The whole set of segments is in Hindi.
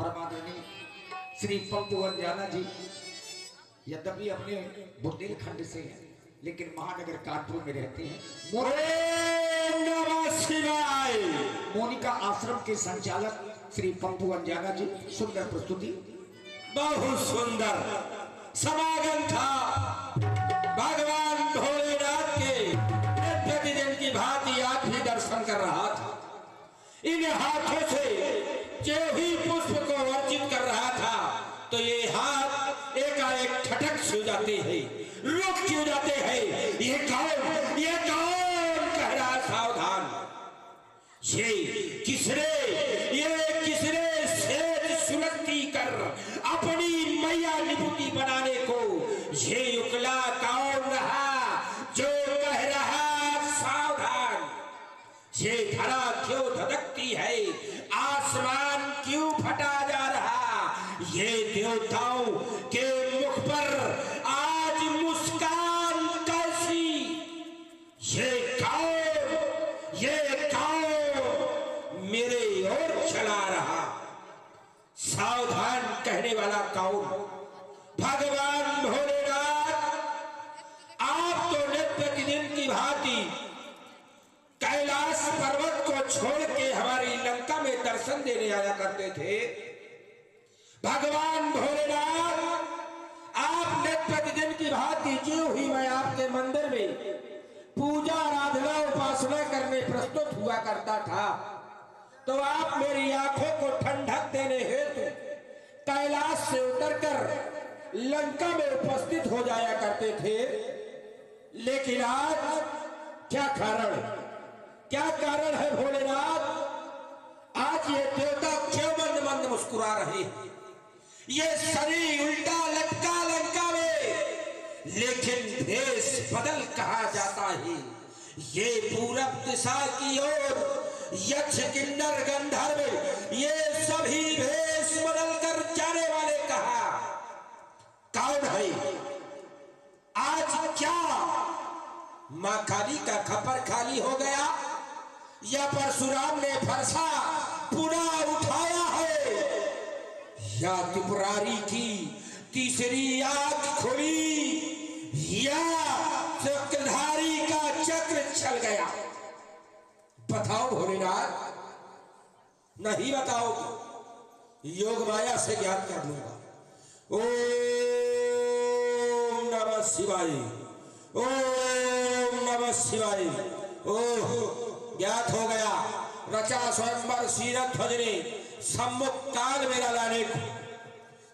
परमादरणीय श्री पप्पू अंजाना जी यद्यपि अपने बुंदेलखंड से हैं लेकिन महानगर कानपुर में रहते हैं। मोनिका आश्रम के संचालक श्री पप्पू अंजाना जी, सुंदर प्रस्तुति, बहुत सुंदर समागम था। भगवान भोलेनाथ के प्रतिदिन की भांति आज भी दर्शन कर रहा था। इन हाथों से जो ही पुष्प को अर्चित कर रहा था तो ये हाथ एकाएक ठटक से हो जाते हैं, रुक क्यों जाते हैं। ये कौन कह रहा, सावधान। ये किसने सेज सुलगती कर अपनी मैया निपुटी बनाने को ये युकला कौन रहा जो कह रहा सावधान। ये धरा क्यों धधकती है, आसमान क्यों फटा जा रहा, ये देवताओं के मुख पर आज मुस्कान कैसी। ये कौन मेरे ओर चला रहा, सावधान कहने वाला कौन। भगवान भोलेनाथ आप तो नित्य प्रतिदिन की भांति कैलाश पर्वत को छोड़ के हमारी लंका में दर्शन देने आया करते थे। भगवान भोलेनाथ आप नित्य प्रतिदिन की भांति जो हुई मैं आपके मंदिर में पूजा आराधना उपासना करने प्रस्तुत हुआ करता था तो आप मेरी आंखों को ठंडक देने हेतु कैलाश से उतरकर लंका में उपस्थित हो जाया करते थे। लेकिन आज क्या कारण है भोलेनाथ, आज ये देवता क्यों मंद मंद मुस्कुरा रहे हैं। ये शरीर उल्टा लटका लंका में लेकिन भेष बदल कहा जाता है। ये पूरब दिशा की ओर यक्ष किन्नर गंधर्व ये सभी भेष बदल कर जाने वाले कहा कौन है। आज क्या मां काली का खपर खाली हो गया या परशुराम ने फरसा पुनः उठाया है या त्रिपुरारी की तीसरी आंख खुली या चक्रधारी का चक्र चल गया। बताओ भोलेनाथ, नहीं बताओ योग माया से ज्ञान कर लूंगा। ओम नमः शिवाय, ओम नमः शिवाय। ओह ज्ञात हो गया, रचा स्वयंवर सीरथ ध्वज ने सम्मुख काल मेरा लाने को।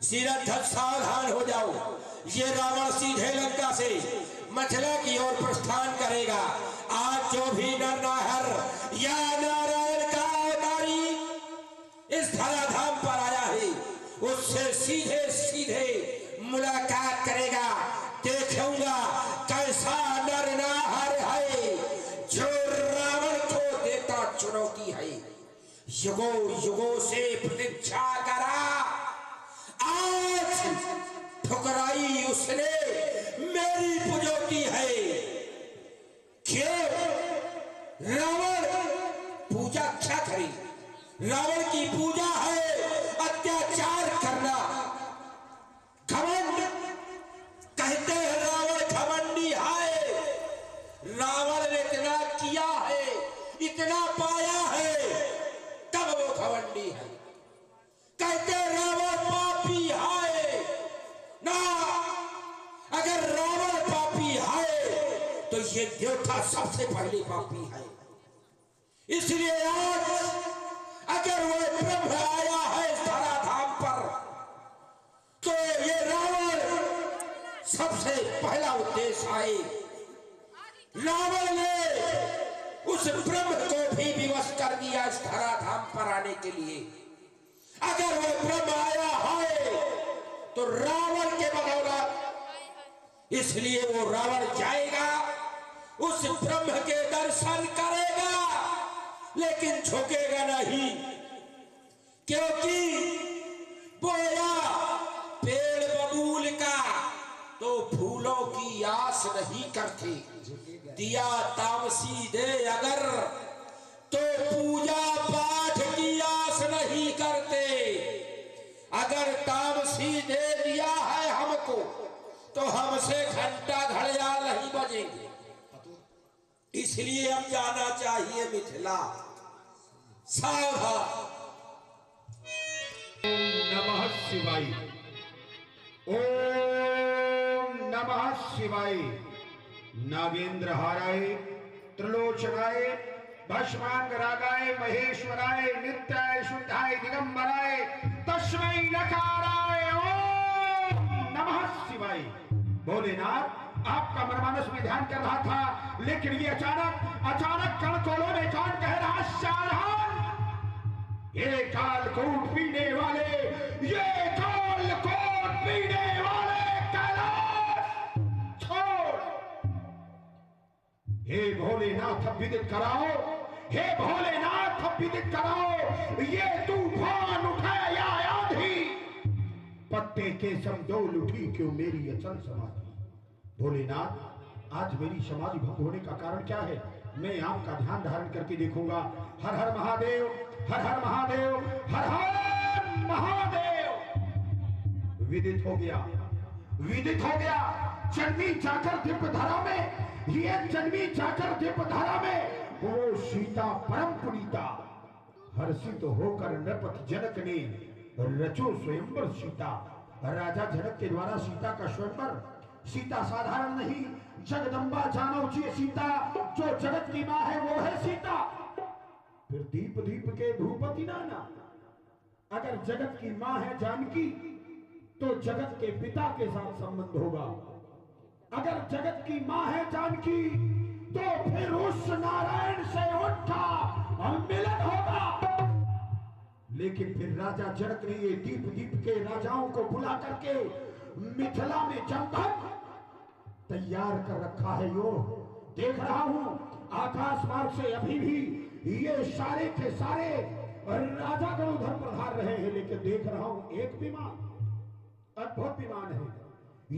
सीरथ ध्वज सावधान हो जाओ, ये रावण सीधे लंका से मथुरा की ओर प्रस्थान करेगा। आज जो भी नर नाहर या नारायण का अवतारी इस धराधाम पर आया है उससे सीधे सीधे मुलाकात करेगा। देखूंगा कैसा नर नाहर है जो रावण को देता चुनौती है। युगों युगों से प्रतीक्षा करा, आज ठुकराई उसने मेरी पुजौती है। क्यों रावण पूजा क्या करे, रावण की पूजा है अत्याचार करना, घमंड कहते हैं रावण घमंडी है। रावण ने इतना किया है इतना पाया है तब वो घमंडी है। कहते रावण पापी है ना, अगर रावण पापी है तो ये देवता सबसे पहले पापी है। इसलिए आज अगर वो ब्रह्म आया है इस धराधाम पर तो ये रावण सबसे पहला उद्देश्य आए। रावण ने उस ब्रह्म को भी विवश कर दिया इस धराधाम पर आने के लिए। अगर वो ब्रह्म आया है तो रावण के बदौलत, इसलिए वो रावण जाएगा उस ब्रह्म के दर्शन करेगा लेकिन झुकेगा नहीं, क्योंकि बोया पेड़ बबूल का तो फूलों की आस नहीं करते। दिया तामसी दे अगर तो पूजा पाठ की आस नहीं करते। आशीष दे दिया है हमको, तो हमसे घंटा घड़ियाल नहीं बजेंगे। इसलिए अब जाना चाहिए मिथिला। सावधान। नमः शिवाय। ओम नमः शिवाय। नागेंद्र हाराय, त्रिलोचनाय, भस्मांगरागाय, महेश्वराय, नित्याय, शुद्धाय, दिगंबराय, तस्मै नकाराय ओम नमः शिवाय। भोलेनाथ, आपका मनमानस में ध्यान कर रहा था, लेकिन ये अचानक कणकोलों में कौन कह रहा सावधान। ये कालकूट पीने वाले, ये कालकूट पीने वाले कैलाश छोड़। हे भोलेनाथ अब विदित कराओ, हे भोलेनाथ अब विदित कराओ, ये तूफान उठे या आंधी, पत्ते के समडोल उठी क्यों मेरी अचल समाधि। भोलेनाथ, आज मेरी समाधि भंग होने का कारण क्या है, मैं आपका ध्यान धारण करके देखूंगा। हर हर महादेव, हर हर महादेव, हर हर महादेव। विदित हो गया, विदित हो गया। जन्मी जाकर दिव्य धारा में, ये जन्मी जाकर दिव्य धारा में वो सीता परम पुनीता। हर्षित होकर नृपति जनक ने रचो स्वयंवर सीता। राजा जनक के द्वारा सीता का स्वयंवर। सीता साधारण नहीं, जगदम्बा जानो जी सीता, जो जगत की मां है वो है सीता। फिर दीप दीप के भूपति नाना, अगर जगत की मां है जानकी, तो जगत के पिता के साथ संबंध होगा। अगर जगत की मां है जानकी, तो फिर उस नारायण से उठा मिलन होगा। लेकिन फिर राजा जनक ने ये दीप दीप के राजाओं को बुला करके मिथिला में जमघट तैयार कर रखा है। यो देख रहा हूं आकाश मार्ग से अभी भी ये सारे के सारे राजा गण उधर पधार रहे हैं, लेकिन देख रहा हूं एक विमान, अद्भुत विमान है।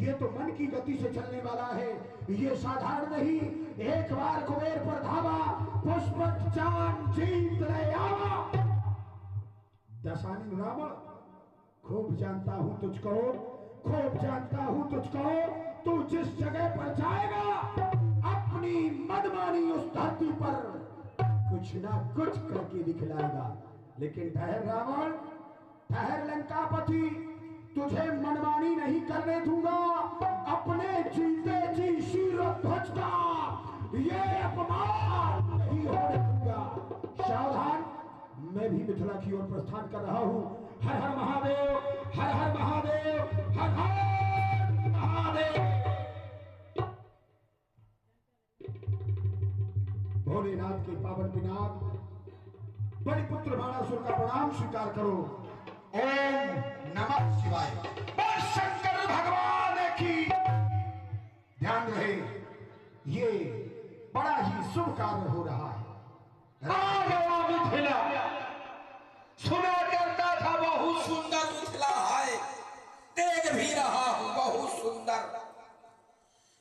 ये तो मन की गति से चलने वाला है, ये साधारण नहीं। एक बार कुबेर पर धावा, पुष्पक चांद जीत ले आवा। दशानन रावण, खूब जानता हूं तुझको, खूब जानता हूं तुझको। तू जिस जगह पर जाएगा, अपनी मनमानी उस धरती पर कुछ ना कुछ करके दिखलाएगा। लेकिन ठहर रावण, ठहर लंकापति, तुझे मनमानी नहीं करने दूंगा। अपने जीते जी शीरध्वज का ये अपमान नहीं होने दूंगा। सावधान, मैं भी मिथिला की ओर प्रस्थान कर रहा हूं। हर हर महादेव, हर हर महादेव, हर हर महादेव। भोलेनाथ के पावन पिनाक, बड़े पुत्र बाणासुर का प्रणाम स्वीकार करो। ओम नमः शिवाय। और शंकर भगवान की ध्यान रहे, ये बड़ा ही शुभ कार्य हो रहा है। मिथिला सुना करता था बहुत सुंदर मिथिला है, देख भी रहा हूं बहुत सुंदर।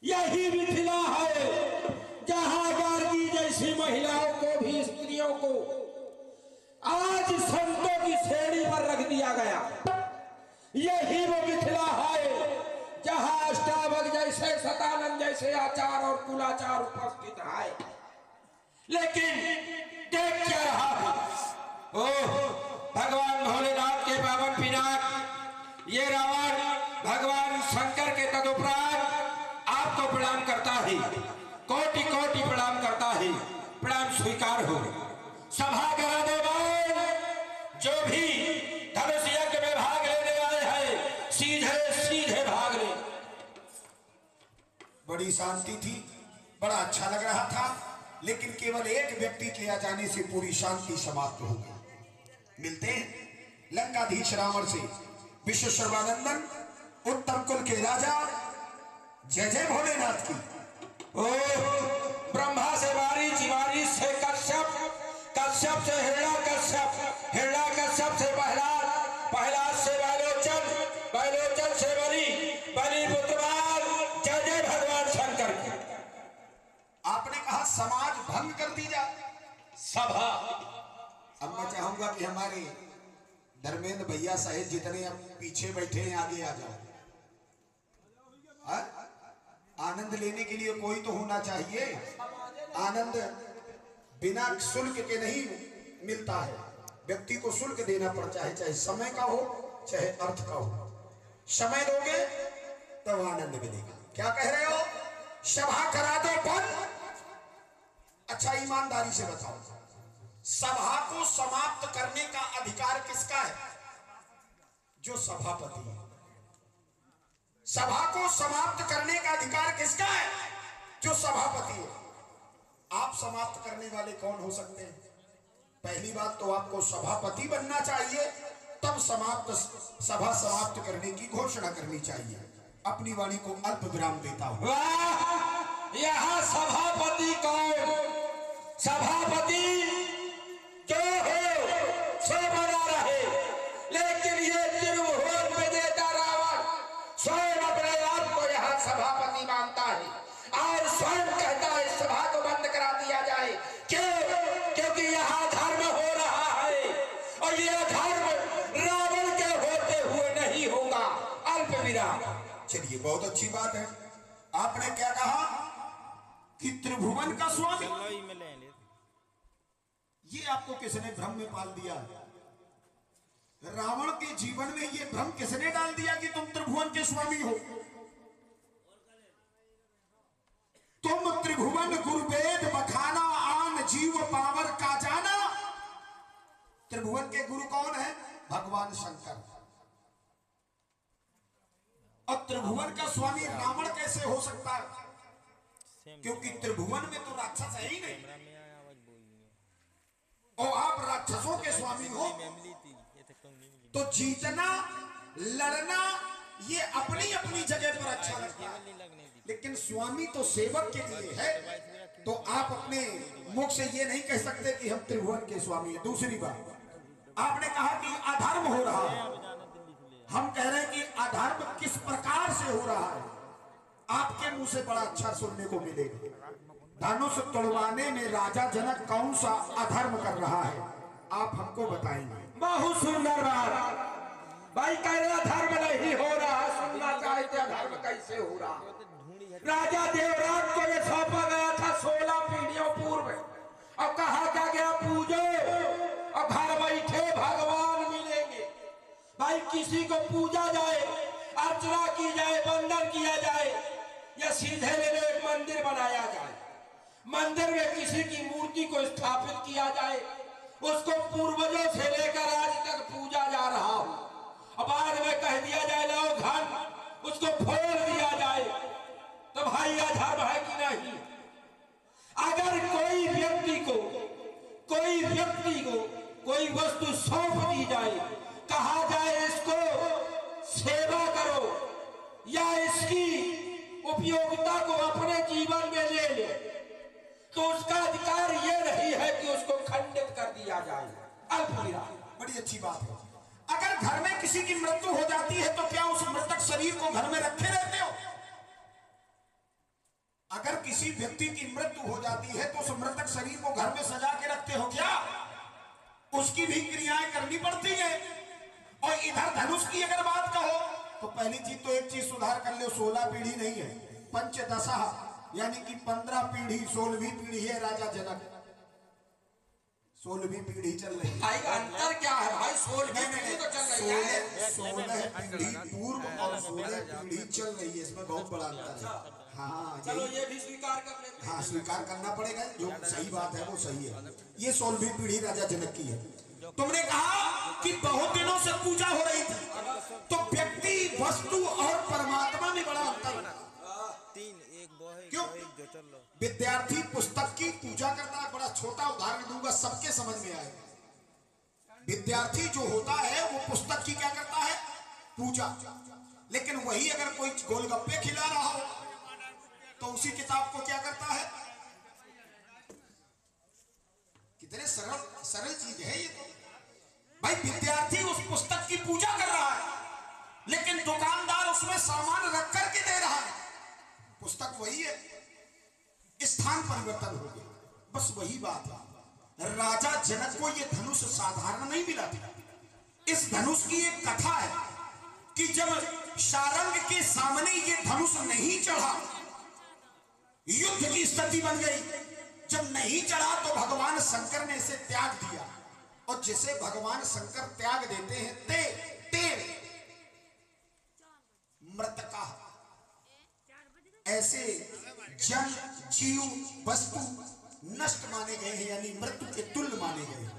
यही मिथिला है जहां गार्गी जैसी महिलाओं को भी, स्त्रियों को आज संतों की श्रेणी पर रख दिया गया। यही वो मिथिला है जहां अष्टावक्र जैसे, सतानंद जैसे आचार और कुलाचार उपस्थित है। लेकिन देख क्या रहा, ओह भगवान भोलेनाथ के पावन पिनाक, ये रावण भगवान शंकर के तदुपरांत आपको प्रणाम करता है, कोटि कोटि प्रणाम करता है। प्रणाम स्वीकार हो। सभा करा दो भाई, जो भी धनुष यज्ञ में भाग लेने वाले हैं, सीधे सीधे भाग ले। बड़ी शांति थी, बड़ा अच्छा लग रहा था, लेकिन केवल एक व्यक्ति के आ जाने से पूरी शांति समाप्त हो गई। मिलते हैं लंकाधीश रावण से। विश्व सर्वानंदन उत्तम कुल के राजा, जय जय भोलेनाथ की। ब्रह्मा से वारिच, वारिच से कश्यप, कश्यप से हिरण्यकश्यप, हिरण्यकश्यप से प्रहलाद, प्रहलाद से बैलोचन, बैलोचन से बलि, बलि पुत्रवाल। जय जय भगवान शंकर। आपने कहा समाज भंग कर दी जाए। सभा, अब मैं चाहूंगा कि हमारे धर्मेंद्र भैया साहेब जितने अब पीछे बैठे हैं आगे आ जाओ। आनंद लेने के लिए कोई तो होना चाहिए। आनंद बिना शुल्क के नहीं मिलता है, व्यक्ति को शुल्क देना पड़ता है, चाहे समय का हो चाहे अर्थ का हो। समय दोगे तब आनंद मिलेगा। क्या कह रहे हो? सभा करा दो बंद। अच्छा ईमानदारी से बताओ, सभा को समाप्त करने का अधिकार किसका है? जो सभापति है। सभा को समाप्त करने का अधिकार किसका है? जो सभापति है। आप समाप्त करने वाले कौन हो सकते हैं? पहली बात तो आपको सभापति बनना चाहिए, तब सभा समाप्त करने की घोषणा करनी चाहिए। अपनी वाणी को अल्प विराम देता हूं। यहां सभापति कौन? सभापति जो हो सो बना रहे, लेकिन ये त्रिभुवन विजेता रावण स्वयं अपने आप को यहाँ सभापति मानता है और स्वयं कहता है सभा को बंद करा दिया जाए। क्यों? क्योंकि यहाँ धर्म हो रहा है और यह धर्म रावण के होते हुए नहीं होगा। अल्प विराम। चलिए, बहुत अच्छी बात है। आपने क्या कहा कि त्रिभुवन का स्वामी? ये आपको किसने भ्रम में पाल दिया? रावण के जीवन में ये भ्रम किसने डाल दिया कि तुम त्रिभुवन के स्वामी हो? तुम त्रिभुवन गुरुवेद बखाना आन जीव पावर का जाना। त्रिभुवन के गुरु कौन है? भगवान शंकर। और त्रिभुवन का स्वामी रावण कैसे हो सकता है? क्योंकि त्रिभुवन में तो राक्षस है ही नहीं, और आप राक्षसों के स्वामी हो। तो जीतना लड़ना ये अपनी अपनी जगह पर अच्छा लगता है, लेकिन स्वामी तो सेवक के लिए है। तो आप अपने मुख से ये नहीं कह सकते कि हम त्रिभुवन के स्वामी हैं। दूसरी बात, आपने कहा कि अधर्म हो रहा है। हम कह रहे हैं कि अधर्म किस प्रकार से हो रहा है? आपके मुंह से बड़ा अच्छा सुनने को मिलेगा। धनुष तोड़वाने में राजा जनक कौन सा अधर्म कर रहा है? आप हमको बताएंगे। बहुत सुंदर बात। भाई कह रहा धर्म नहीं हो रहा, सुनना चाहते धर्म कैसे हो रहा? राजा देवराज को यह सौंपा गया था 16 पीढ़ियों पूर्व, और कहा क्या गया पूजो और घर बैठे भगवान मिलेंगे। भाई किसी को पूजा जाए, अर्चना की जाए, वंदन किया जाए, या सीधे ले एक मंदिर बनाया जाए, मंदिर में किसी की मूर्ति को स्थापित किया जाए, उसको पूर्वजों से लेकर आज तक पूजा जा रहा हो, और बाद में कह दिया जाए लो घन उसको फोड़ दिया जाए, तो भाई यह धर्म है कि नहीं? अगर कोई व्यक्ति को कोई वस्तु सौंप दी जाए, कहा जाए इसको सेवा करो या इसकी उपयोगिता को अपने जीवन में ले ले, तो उसका अधिकार यह नहीं है कि उसको खंडित कर दिया जाए। अल्पविराम। बड़ी अच्छी बात है। अगर घर में किसी की मृत्यु हो जाती है तो क्या उस मृतक शरीर को घर में रखे रहते हो? अगर किसी व्यक्ति की मृत्यु हो जाती है तो उस मृतक शरीर को घर में सजा के रखते हो क्या? उसकी भी क्रियाएं करनी पड़ती हैं। और इधर धनुष की अगर बात कहो तो पहली चीज तो एक चीज सुधार कर लो, 16 पीढ़ी नहीं है, पंचदशा, यानी कि 15 पीढ़ी, 16वीं पीढ़ी है राजा जनक। 16वीं पीढ़ी चल रही है। भाई अंतर क्या है भाई? 16वीं पीढ़ी तो चल रही है। 16 पीढ़ी पूर्व और 16 पीढ़ी चल रही है, इसमें बहुत बड़ा अंतर है। हाँ, चलो ये भी स्वीकार कर लेते हैं। हाँ, स्वीकार करना पड़ेगा, जो सही बात है वो सही है। ये 16वीं पीढ़ी राजा जनक की है। तुमने कहा कि बहुत दिनों से पूजा हो रही थी, तो व्यक्ति, वस्तु और परमात्मा में बड़ा अंतर है। क्यों? विद्यार्थी पुस्तक की पूजा करता है। बड़ा छोटा उदाहरण दूंगा, सबके समझ में आएगा। विद्यार्थी जो होता है वो पुस्तक की क्या करता है? पूजा। लेकिन वही अगर कोई गोलगप्पे खिला रहा हो तो उसी किताब को क्या करता है? कितने सरल चीज है ये तो। भाई विद्यार्थी उस पुस्तक की पूजा कर रहा है, लेकिन दुकानदार उसमें सामान रख करके दे रहा है। पुस्तक वही है, स्थान परिवर्तन हो गया। बस वही बात है। राजा जनक को यह धनुष साधारण नहीं मिला था, इस धनुष की एक कथा है कि जब शारंग के सामने ये धनुष नहीं चढ़ा, युद्ध की स्थिति बन गई। जब नहीं चढ़ा तो भगवान शंकर ने इसे त्याग दिया, और जिसे भगवान शंकर त्याग देते हैं ते मृतका, ऐसे जन जीव वस्तु नष्ट माने गए हैं, यानी मृत्यु के तुल्य माने गए हैं।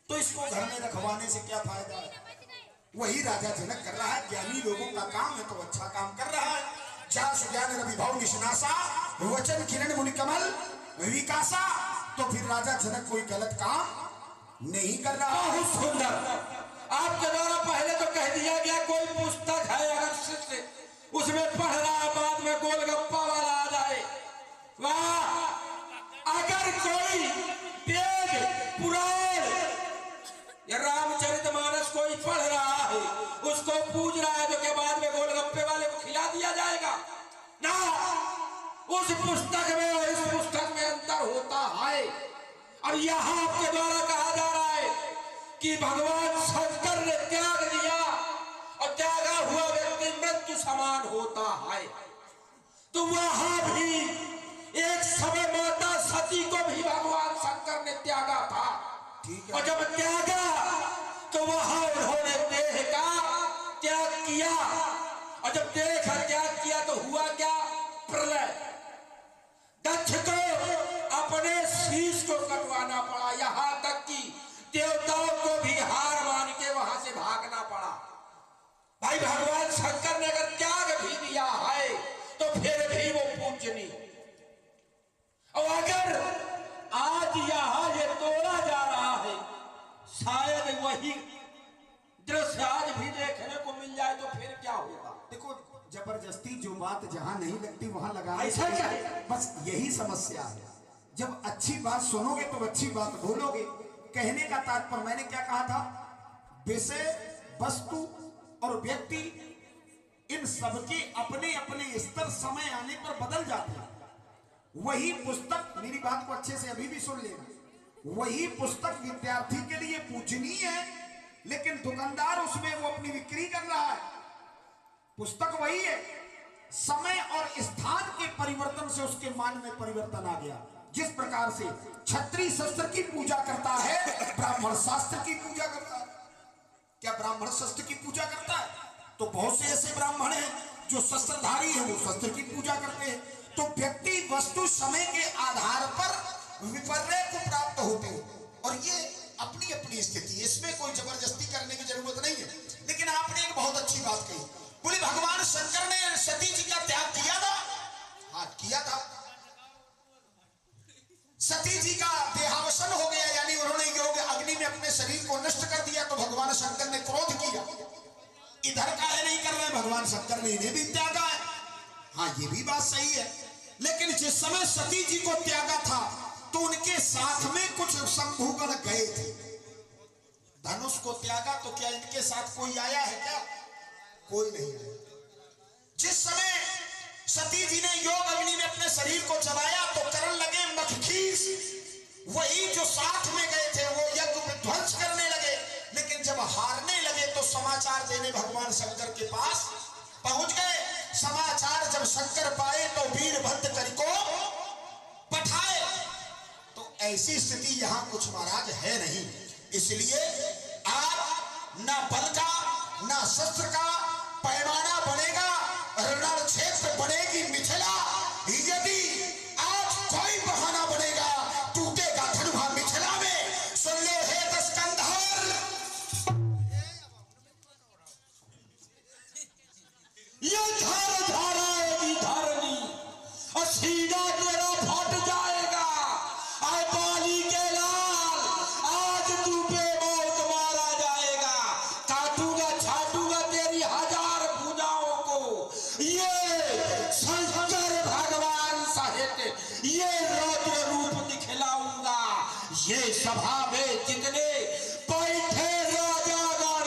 तो इसको घर में रखवाने से क्या फायदा है? वही राजा जनक कर रहा है। ज्ञानी लोगों का काम है तो अच्छा काम कर रहा है। जास ज्ञान रविभाव निष्णासा वचन किरण मुनि कमल विकासा। तो फिर राजा जनक कोई गलत काम नहीं कर रहा। बहुत सुंदर। आपके द्वारा पहले तो कह दिया गया कोई पुस्तक है अगर शिष्य उसमें पढ़ रहा है, बाद में गोलगप्पा वाला आ जाए, वाह। अगर कोई वेद पुराण या रामचरितमानस कोई पढ़ रहा है, उसको पूज रहा है, तो के बाद में गोलगप्पे वाले को खिला दिया जाएगा ना। उस पुस्तक में और इस पुस्तक में अंतर होता है। अब यहाँ आपके द्वारा कहा जा रहा है कि भगवान शंकर ने त्याग दिया, और त्यागा हुआ व्यक्ति मृत्यु समान होता है। तो वहां भी एक समय माता सती को भी भगवान शंकर ने त्यागा था। और जब त्यागा तो वहां उन्होंने देह का त्याग किया, और जब देह का त्याग किया तो हुआ क्या? प्रलय। दक्ष को अपने शीश को कटवाना पड़ा, यहां तक कि देवताओं को भी हार मान के वहां से भागना पड़ा। भाई भगवान शंकर ने अगर त्याग भी दिया है तो फिर भी वो पूजनीय। और अगर आज यहां ये तोड़ा जा रहा है, शायद वही दृश्य आज भी देखने को मिल जाए तो फिर क्या होगा? देखो, जबरदस्ती जो बात जहां नहीं लगती वहां लगा, ऐसा क्या है? बस यही समस्या है। जब अच्छी बात सुनोगे तो अच्छी बात बोलोगे। कहने का तात्पर्य मैंने क्या कहा था? विषय, वस्तु और व्यक्ति, इन सबके अपने अपने स्तर समय आने पर बदल जाते हैं। वही पुस्तक, मेरी बात को अच्छे से अभी भी सुन लेना, वही पुस्तक विद्यार्थी के लिए पूजनीय है, लेकिन दुकानदार उसमें वो अपनी बिक्री कर रहा है। पुस्तक वही है, समय और स्थान के परिवर्तन से उसके मान में परिवर्तन आ गया। जिस प्रकार से क्षत्रिय शस्त्र की पूजा करता है, ब्राह्मण शास्त्र की पूजा करता है। क्या ब्राह्मण शस्त्र की पूजा करता है? तो बहुत से ऐसे ब्राह्मण हैं जो शस्त्रधारी हैं, वो शस्त्र की पूजा करते हैं। तो व्यक्ति, वस्तु, समय के आधार पर विपर्य को प्राप्त होते हैं, और ये अपनी अपनी स्थिति, इसमें कोई जबरदस्ती करने की जरूरत नहीं है। लेकिन आपने एक बहुत अच्छी बात कही, बोले भगवान शंकर ने सती जी का त्याग किया था। हाँ, किया था। सती जी का देहावसन हो गया, यानी उन्होंने योग अग्नि में अपने शरीर को नष्ट कर दिया। तो भगवान शंकर ने क्रोध किया, इधर काहे नहीं कर रहे? भगवान शंकर ने इन्हें भी त्यागा है। हाँ, ये भी बात सही है। लेकिन जिस समय सती जी को त्यागा था तो उनके साथ में कुछ शंभुगण गए थे। धनुष को त्यागा तो क्या इनके साथ कोई आया है? क्या कोई नहीं आया। जिस समय सती जी ने योग अग्नि में अपने शरीर को चलाया तो करने लगे मखखीस, वही जो साथ में गए थे वो यज्ञ विध्वंस करने लगे। लेकिन जब हारने लगे तो समाचार देने भगवान शंकर के पास पहुंच गए। समाचार जब शंकर पाए तो वीरभद्र करि को पठाए। तो ऐसी स्थिति यहां कुछ महाराज है नहीं। इसलिए आप ना बल का ना शस्त्र का पैमाना बनेगा, रण क्षेत्र बनेगी मिथिला। यदि आज कोई बहाना बनेगा, टूटेगा धनुहा मिथिला में। सुन लो हे दस्कंधर, ये धार धाराएगी धरनी और सीधा तेरा फट जाएगा। आए बाली के लाल, आज तू बेमौत मारा जाएगा। काटूंगा छाटूंगा तेरी हजार भुजाओं को। ये शंकर भगवान सहित ये रौद्र रूप दिखलाऊंगा। ये सभा में जितने बैठे राजागण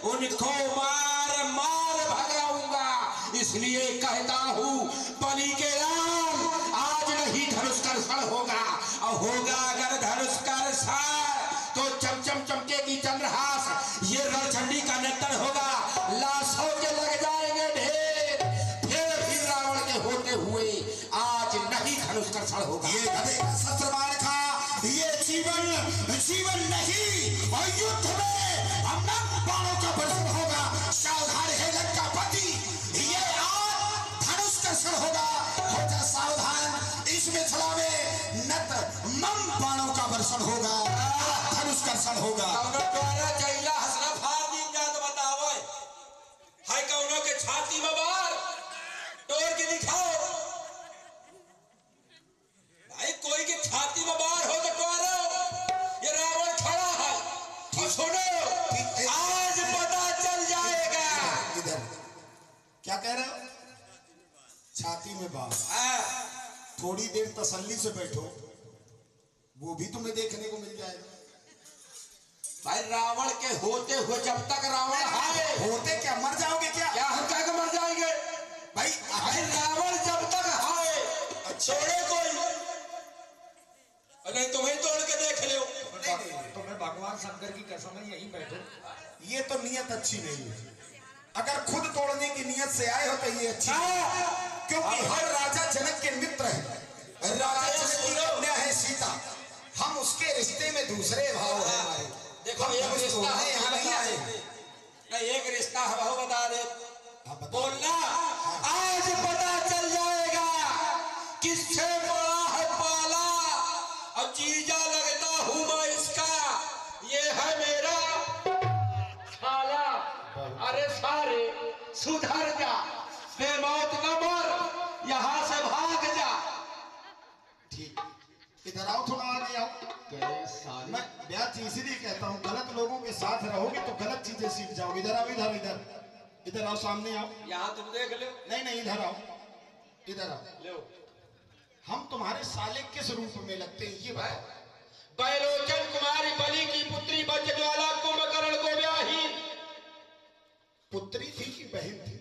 उनको मार मार भगाऊंगा। इसलिए कहता हूं बलि के लाल, आज नहीं धनुष कर्षण होगा, और होगा अगर धनुष कर्षण तो चमचम चमकेगी चंद्रहास, ये रणचंडी का नर्तन होगा, लाशों के लग जाएंगे ढेर, फिर रावण के होते हुए आज नहीं धनुष कर्षण होगा। ये गधे का शस्त्रबाण खा, ये जीवन नहीं, और युद्ध में अनंत बाणों का वर्षण होगा। सावधान है लंकापति, ये आज धनुष कर्षण होगा, हो जा सावधान। इस मिथिला में नत मम बाणों का वर्षण होगा, धनुष कर्षण होगा। हंसना फाड़ दी जा तो बताओ, हाय कौनों के छाती में बार तोड़ के दिखाओ भाई, कोई की छाती में बार हो तो टोरो, ये रावण खड़ा है, ठीक सुनो, आज पता चल जाएगा। इधर क्या कह रहे हो? छाती में बात, थोड़ी देर तसल्ली से बैठो, वो भी तुम्हें देखने को मिल जाएगा। भाई रावण के होते हुए जब तक रावण है, होते क्या मर जाओगे क्या? क्या हम क्या मर जाएंगे भाई रावण जब तक है, छोड़े कोई नहीं, तुम्हें तोड़ के देख लो। तो मैं भगवान शंकर की कसम है यहीं बैठो। ये तो नियत अच्छी नहीं है। अगर खुद तोड़ने की नियत से आए हो तो ये अच्छी है, क्योंकि हर राजा जनक के मित्र है। राजा जनक की कन्या है सीता, हम उसके रिश्ते में दूसरे भाव है हमारे। देखो एक रिश्ता है, यहाँ नहीं आए, नहीं एक रिश्ता है, वो बता दे, बोलना आज पता चल जाएगा किससे बड़ा है पाला, और जीजा लगता हूं मैं इसका, ये है मेरा साला। अरे सारे सुधर जा, बेमौत न मर, यहां से भाग जा। ठीक, इधर आओ, थोड़ा आगे आओ। मैं ब्याह चीज इसीलिए कहता हूँ, गलत लोगों के साथ रहोगे तो गलत चीजें सीख जाओगे। इधर आओ, इधर इधर इधर आओ, सामने आओ। यहाँ तुम देख लो। नहीं इधर आओ, इधर आओ। लो, हम तुम्हारे साले किस रूप में लगते हैं ये बताओ। बैलोचन कुमारी बलि की पुत्री बज्रज्वाला कुंभकर्ण को ब्याही। पुत्री थी कि बहन थी?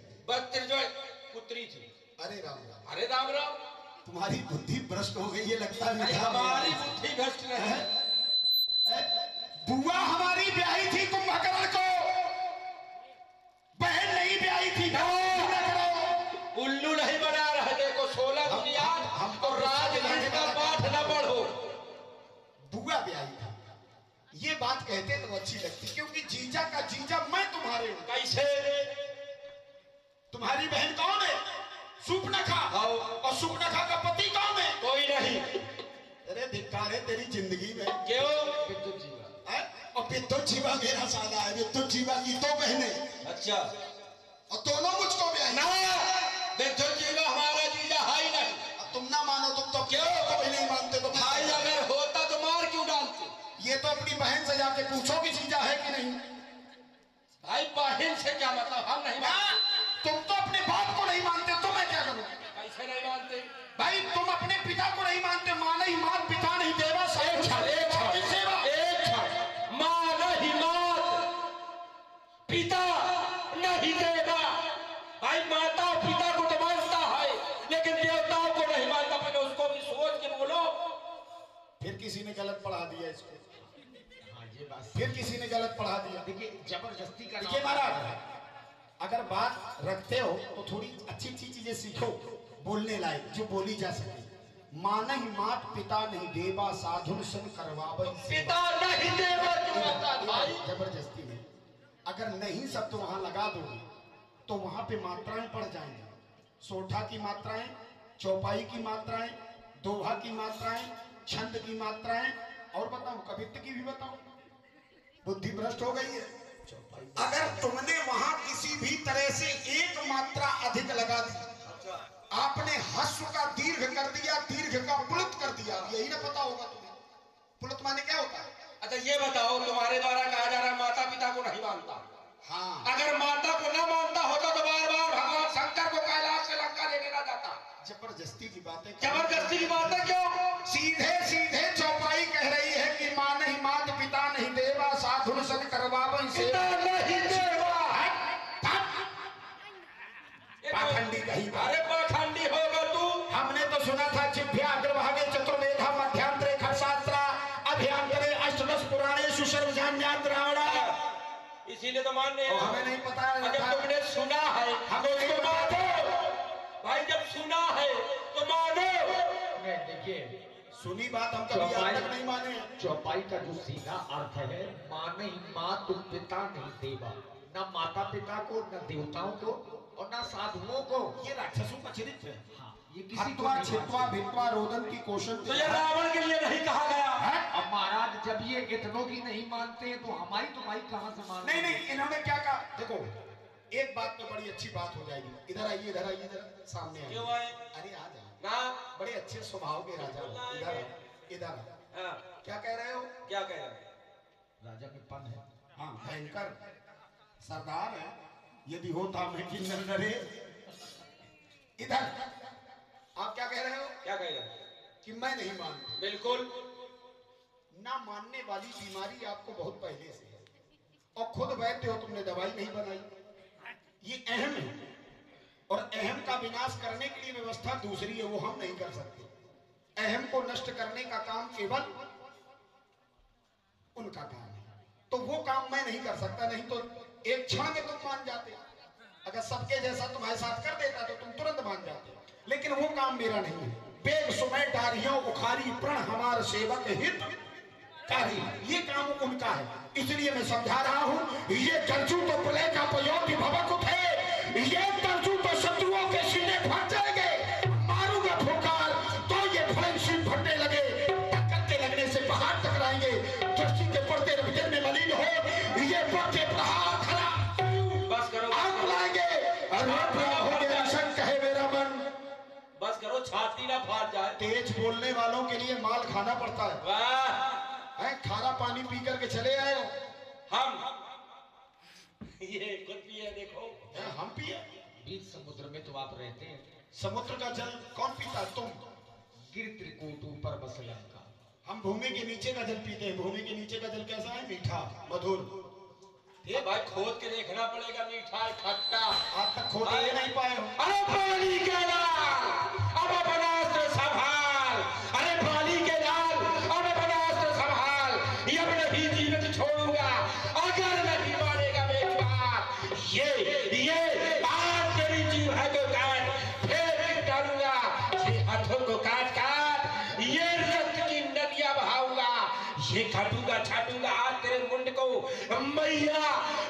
पुत्री थी। अरे राम राम, अरे राम राम, तुम्हारी बुद्धि भ्रष्ट हो गई है लगता है। हमारी बुद्धि भ्रष्ट नहीं है। बुआ हमारी ब्याही थी कुंभकर्ण को, बहन नहीं ब्याही थी। उल्लू नहीं बना रहे, देखो 16 दुनिया हमको राजनीति का पाठ न पढ़ो। बुआ ब्याही था, ये बात कहते तो अच्छी लगती, क्योंकि जीजा का जीजा मैं तुम्हारे हूं। कैसे? तुम्हारी बहन कौन है? सुपनखा। और सुपनखा का पति कौन है? कोई नहीं। अरे धिक्कार है तेरी जिंदगी में। क्यों? और विद्युत जीवा मेरा साला है, विद्युत जीवा की दो बहने, अच्छा, और दोनों मुझको ब्याही। ना विद्युत जीवा हमारा जीजा है ही नहीं। अब तुम ना मानो, तुम तो क्यों कभी नहीं मानते तो भाई, अगर होता तो मार क्यों डालते? ये तो अपनी बहन से जाके पूछो कि जीजा है कि नहीं। भाई बहन से क्या मतलब, हम नहीं मानते। तुम तो अपने बाप को नहीं मानते, तो मैं क्या करूं? कैसे नहीं मानते? भाई तुम अपने पिता को नहीं मानते, मां नहीं मात, पिता नहीं देवा, मां नहीं मात, पिता नहीं देवा। भाई माता पिता को तो मानता है, लेकिन देवताओं को नहीं मानता। पहले उसको भी सोच के बोलो। फिर किसी ने गलत पढ़ा दिया इसको। फिर किसी ने गलत पढ़ा दिया। देखिए जबरदस्ती का देखिए महाराज, अगर बात रखते हो तो थोड़ी अच्छी अच्छी चीजें सीखो, बोलने लायक जो बोली जा सके। मां नहीं मात, पिता नहीं देवा, साधुन सन करवावै। पिता नहीं देवा क्यों होता है भाई? जबरदस्ती में अगर नहीं शब्द तो वहां लगा दोगे तो वहां पे मात्राएं पड़ जाएंगी। सोठा की मात्राएं, चौपाई की मात्राएं, दोहा की मात्राएं, छंद की मात्राएं, और बताओ कवित्व की भी बताओ। बुद्धि भ्रष्ट हो गई है। अगर तुमने वहां किसी भी तरह से एक मात्रा अधिक लगा दी, आपने हस्व का दीर्घ कर दिया, दीर्घ का पुलुत कर दिया, यही ना पता होगा तुम्हें। पुलुत माने क्या होता है? अच्छा ये बताओ, तुम्हारे द्वारा कहा जा रहा है माता पिता को नहीं मानता। हाँ, अगर माता को न मानता होता तो बार बार भगवान शंकर को कैलाश से लंका लेके ना जाता। जबरदस्ती की बातें। जबरदस्ती की बात है क्यों? सीधे सीधे चौपाई कह रही है कि मां नहीं मात, पिता नहीं देवा, साधुन सन करवावै सेवा। नहीं देवा। पाखंडी कही बात। अरे पाखंडी होगा तू। हमने तो सुना था जिभ्या अग्रभागे चतुर्वेदा मध्यांतरे खरशास्त्रा अभ्यंतरे अष्टदश पुराणेषु इसीलिए तो मान रहे और हैं। हमें नहीं पता है अगर तुमने सुना है हमें तो नहीं उसको पता। मानो भाई, जब सुना है तो मानो। नहीं देखिए, सुनी बात हम कभी आज तक नहीं माने हैं। चौपाई का जो सीधा अर्थ है, माँ नहीं, माँ तो पिता नहीं देवा, न माता पिता को, न देवताओं को और न साधुओं को। ये राक्षसों का चरित्र है। हाँ, ये किसी को हत्वा नहीं छित्वा मानते। भित्वा रोदन की कोशन तो ये रावण के लिए नहीं कहा गया है। अब महाराज जब ये इतनों की नहीं मानते हैं तो हमारी तुम्हारी कहाँ से मानते नहीं हैं? नहीं, इन्होंने क्या कहा देखो, एक बात पे बड़ी अच्छी बात हो जाएगी। इधर आइए, इधर आइए, इधर सामने आइए। क्यों आए? अरे आ जाओ ना बड़े अच्छे स्वभाव के राजा हो। इधर आओ, इधर आओ। हाँ, क्या कह रहे हो? क्या कह रहे हैं? राजा में पन है। हाँ, भयंकर सरदार है। यदि होता मैं कि नर नरे। इधर आप क्या कह रहे हो? क्या कह रहे हैं? कि मैं नहीं मानता। बिल्कुल ना मानने वाली बीमारी आपको बहुत पहले से है, और खुद वैद्य हो, तुमने दवाई नहीं बनाई। ये अहम है, और अहम का विनाश करने के लिए व्यवस्था दूसरी है, वो हम नहीं कर सकते। अहम को नष्ट करने का काम केवल उनका काम है, तो वो काम मैं नहीं कर सकता। नहीं तो एक क्षण में तुम मान जाते। अगर सबके जैसा तुम्हारे साथ कर देता तो तुम तुरंत मान जाते, लेकिन वो काम मेरा नहीं है। बेग सुमय डारियों उखारी प्रण हमार सेवक हित कारी, ये काम उनका है। इसलिए मैं समझा रहा हूं, ये तरजू तो प्रलय का पयोधि भवक उठे, ये तरजू तो शत्रुओं के सीने फट जाएंगे। मारूंगा फुकार तो ये फलनशील फटने लगे, टक्कर के लगने से पहाड़ टकराएंगे। दृष्टि के पड़ते विजन में मलिन हो, ये पड़ते प्रहार खड़ा बस करो, आग बुलाएंगे। कहे मेरा मन, बस करो, छाती ना फाट जाए। तेज बोलने वालों के लिए माल खाना पड़ता है। वाह, खारा पानी पी करके चले आए हो। हम ये खुद पिए देखो। हम पिए? बीच समुद्र में तो आप रहते हैं। समुद्र का जल कौन पीता? तुम। गिर त्रिकूट ऊपर बस लंका। हम भूमि के नीचे का जल पीते हैं। भूमि के नीचे का जल कैसा है? मीठा, मधुर। ये भाई खोद के देखना पड़ेगा, मीठा है, खट्टा। आज तक खोद ये नहीं पाए हो। अरे पानी के लाल, अब अपना अस्त्र संभाल। अरे पानी के लाल, अब अपना अस्त्र संभाल। अब नहीं जीवित छोड़ूंगा अगर नहीं मारेगा मेरी बात। ये आज तेरी जीव है तो काट, फिर डालूंगा ये हाथों को काट काट, ये रक्त की नदियां बहाऊंगा, ये काटूंगा छाटूंगा आज तेरे मुंड को। मैया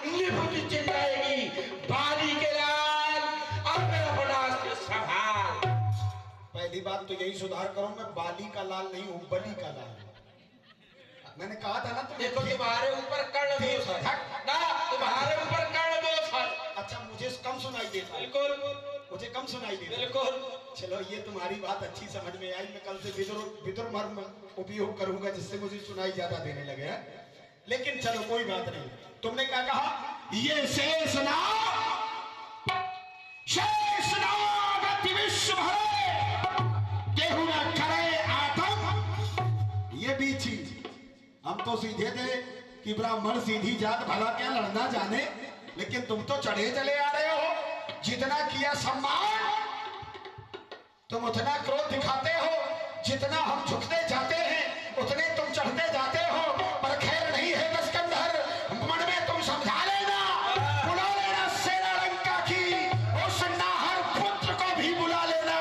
निभुत चिल्लाएगी, बाली के लाल अब अपना अस्त्र संभाल। पहली बात तो यही सुधार करो, मैं बाली का लाल नहीं हूँ, बलि का लाल। मैंने कहा था ना देखो तुम्हारे ऊपर कर्ण दोष है ना, तुम्हारे ऊपर कर्ण दोष है। अच्छा, मुझे कम सुनाई देता है। बिल्कुल मुझे कम सुनाई देता है। बिल्कुल। चलो, ये तुम्हारी बात अच्छी समझ में आई। मैं कल से विदुर मर्म उपयोग करूंगा, जिससे मुझे सुनाई ज्यादा देने लगे हैं। लेकिन चलो कोई बात नहीं। तुमने क्या कहा? ये शेषनाग अति विश्व भरे, केहू न करे आतम। ये भी चीज हम तो सीधे थे कि ब्राह्मण सीधी जात, भला क्या लड़ना जाने, लेकिन तुम तो चढ़े चले आ रहे हो। जितना किया सम्मान, तुम उतना क्रोध दिखाते हो। जितना हम झुकते जाते हैं उतने तुम चढ़ते जाते हो। पर खैर नहीं है दस्कंधर, मन में तुम समझा लेना, बुला लेना सेना लंका की, उस नाहर पुत्र को भी बुला लेना।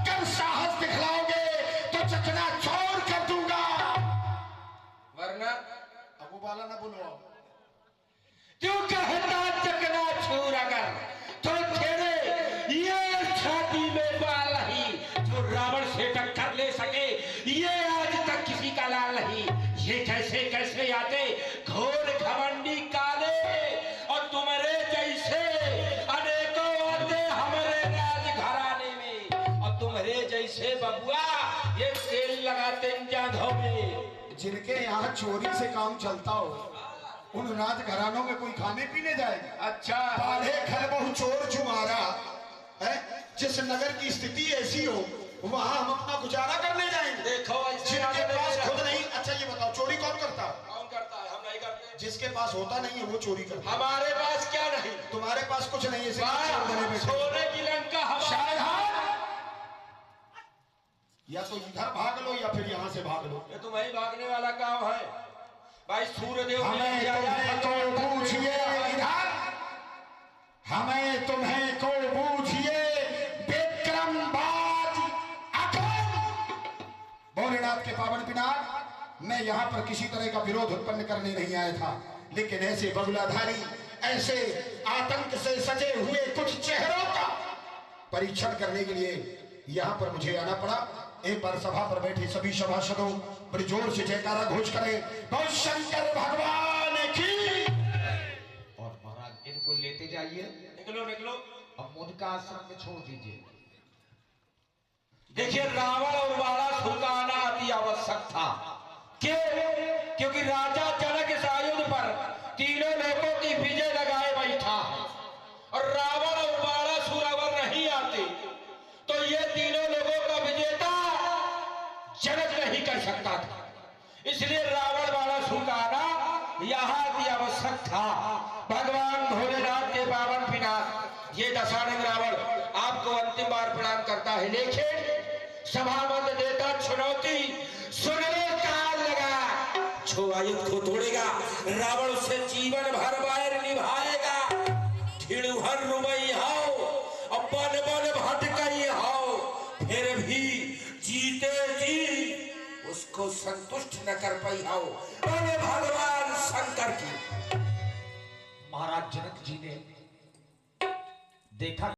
कर साहस दिखलाओगे तो चकना चौर कर दूंगा, वरना अब वो वाला ना बोलो। क्यों कहता चकना छूर अगर तो तेरे ये छाती में बाल नहीं जो रावण से टक्कर ले सके, ये आज तक किसी का लाल नहीं। ये कैसे कैसे आते घोर घमंडी काले, और तुम्हारे जैसे अनेकों आते हमारे राजघराने में, और तुम्हारे जैसे बबुआ ये तेल लगाते इन जांघों में। जिनके यहाँ चोरी से काम चलता हो, उन राजघरानों में कोई खाने पीने जाएगा? अच्छा, बाढ़े खर बहु चोर चुमारा है। जिस नगर की स्थिति ऐसी हो, वहां हम अपना गुजारा करने जाएंगे। देखो जिनके पास खुद नहीं। अच्छा ये बताओ, चोरी कौन करता है? कौन करता है? हम नहीं करते। जिसके पास होता नहीं है वो चोरी करता है। हमारे पास क्या नहीं? तुम्हारे पास कुछ नहीं है, इसलिए चोर बने बैठे। सोने की लंका हमारे या तो इधर भाग लो या फिर यहाँ से भाग लो। ये तो वही भागने वाला काम है। भाई सूर्यदेव हमें तुम्हें को बूझिए इधर, हमें तुम्हें को बूझिए विक्रमबाज अकरम। भोलेनाथ के पावन पिनाक, मैं यहाँ पर किसी तरह का विरोध उत्पन्न करने नहीं आया था, लेकिन ऐसे बगुलाधारी, ऐसे आतंक से सजे हुए कुछ चेहरों का परीक्षण करने के लिए यहाँ पर मुझे आना पड़ा। एक बार सभा पर बैठे सभी सभासदों बड़ी जोर से जयकारा घोष करें, बोल शंकर भगवान की। और महाराज इनको लेते जाइए, निकलो निकलो, अब मुझका आश्रम में छोड़ दीजिए। देखिए रावण और बाणासुर का आना अति आवश्यक था। क्यों? क्योंकि राजा जनक इस आयुध पर तीनों लोगों की विजय लगाए बैठा है, और रावण और बाणासुर अगर नहीं आते तो ये तीनों लोगों का विजेता जनक नहीं कर सकता था। इसलिए रावण बाणासुर का आना यहाँ अति आवश्यक था। भगवान भोलेनाथ के पावन पिनाक ये दशानन रावण आपको अंतिम बार प्रणाम करता है, लेकिन सभा मत देता चुनौती, सुन लो काल लगा, जो आयुध को तोड़ेगा रावण उससे जीवन भर बैर निभाएगा। ठिड़ुहर रुबई हाओ और बन बन भटकई हाओ, फिर भी जीते जी उसको संतुष्ट न कर पाई हाओ। बोले भगवान शंकर की। महाराज जनक जी ने देखा